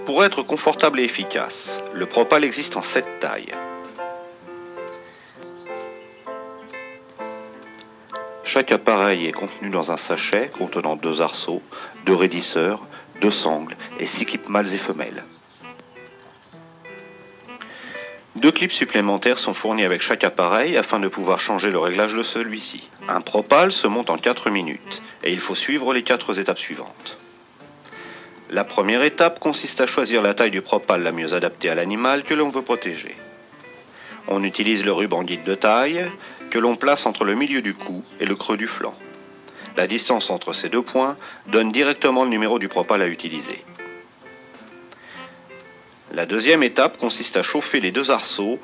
Pour être confortable et efficace, le Propal existe en 7 tailles. Chaque appareil est contenu dans un sachet contenant 2 arceaux, 2 raidisseurs, 2 sangles et 6 clips mâles et femelles. 2 clips supplémentaires sont fournis avec chaque appareil afin de pouvoir changer le réglage de celui-ci. Un Propal se monte en 4 minutes et il faut suivre les 4 étapes suivantes. La première étape consiste à choisir la taille du Propal la mieux adaptée à l'animal que l'on veut protéger. On utilise le ruban guide de taille que l'on place entre le milieu du cou et le creux du flanc. La distance entre ces 2 points donne directement le numéro du Propal à utiliser. La deuxième étape consiste à chauffer les 2 arceaux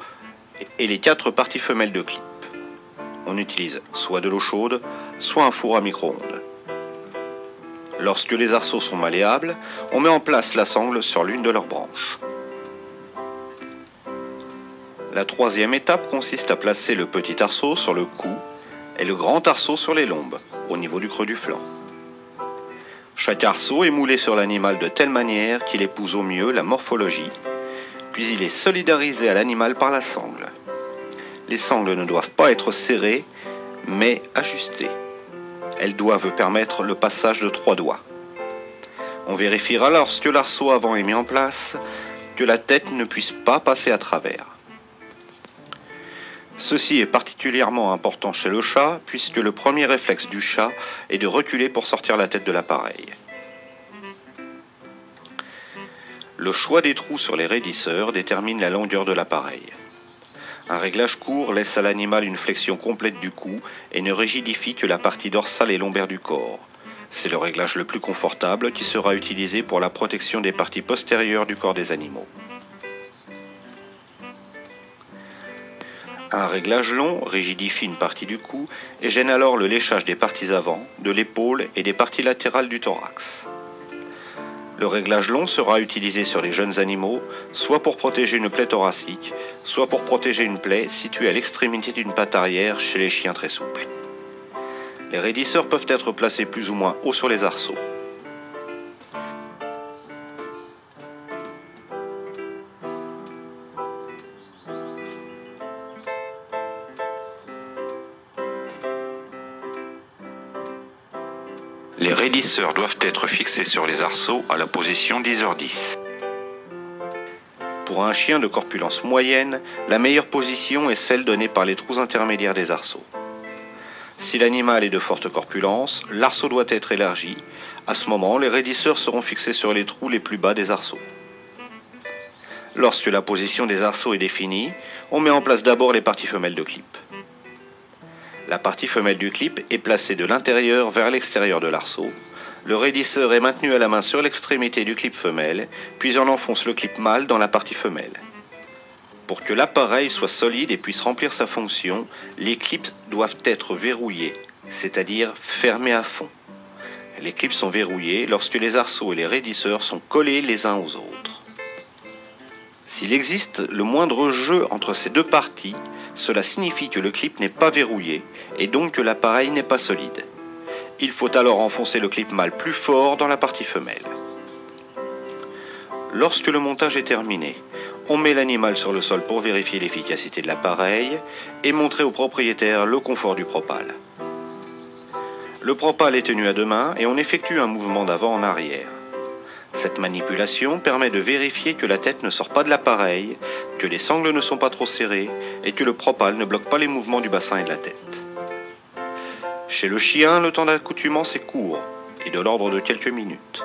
et les 4 parties femelles de clip. On utilise soit de l'eau chaude, soit un four à micro-ondes. Lorsque les arceaux sont malléables, on met en place la sangle sur l'une de leurs branches. La troisième étape consiste à placer le petit arceau sur le cou et le grand arceau sur les lombes, au niveau du creux du flanc. Chaque arceau est moulé sur l'animal de telle manière qu'il épouse au mieux la morphologie, puis il est solidarisé à l'animal par la sangle. Les sangles ne doivent pas être serrées, mais ajustées. Elles doivent permettre le passage de 3 doigts. On vérifiera lorsque l'arceau avant est mis en place que la tête ne puisse pas passer à travers. Ceci est particulièrement important chez le chat puisque le premier réflexe du chat est de reculer pour sortir la tête de l'appareil. Le choix des trous sur les raidisseurs détermine la longueur de l'appareil. Un réglage court laisse à l'animal une flexion complète du cou et ne rigidifie que la partie dorsale et lombaire du corps. C'est le réglage le plus confortable qui sera utilisé pour la protection des parties postérieures du corps des animaux. Un réglage long rigidifie une partie du cou et gêne alors le léchage des parties avant, de l'épaule et des parties latérales du thorax. Le réglage long sera utilisé sur les jeunes animaux, soit pour protéger une plaie thoracique, soit pour protéger une plaie située à l'extrémité d'une patte arrière chez les chiens très souples. Les raidisseurs peuvent être placés plus ou moins haut sur les arceaux. Les raidisseurs doivent être fixés sur les arceaux à la position 10h10. Pour un chien de corpulence moyenne, la meilleure position est celle donnée par les trous intermédiaires des arceaux. Si l'animal est de forte corpulence, l'arceau doit être élargi. À ce moment, les raidisseurs seront fixés sur les trous les plus bas des arceaux. Lorsque la position des arceaux est définie, on met en place d'abord les parties femelles de clip. La partie femelle du clip est placée de l'intérieur vers l'extérieur de l'arceau. Le raidisseur est maintenu à la main sur l'extrémité du clip femelle, puis on enfonce le clip mâle dans la partie femelle. Pour que l'appareil soit solide et puisse remplir sa fonction, les clips doivent être verrouillés, c'est-à-dire fermés à fond. Les clips sont verrouillés lorsque les arceaux et les raidisseurs sont collés les uns aux autres. S'il existe le moindre jeu entre ces 2 parties, cela signifie que le clip n'est pas verrouillé et donc que l'appareil n'est pas solide. Il faut alors enfoncer le clip mâle plus fort dans la partie femelle. Lorsque le montage est terminé, on met l'animal sur le sol pour vérifier l'efficacité de l'appareil et montrer au propriétaire le confort du Propal. Le Propal est tenu à 2 mains et on effectue un mouvement d'avant en arrière. Cette manipulation permet de vérifier que la tête ne sort pas de l'appareil, que les sangles ne sont pas trop serrées et que le Propal ne bloque pas les mouvements du bassin et de la tête. Chez le chien, le temps d'accoutumance est court et de l'ordre de quelques minutes.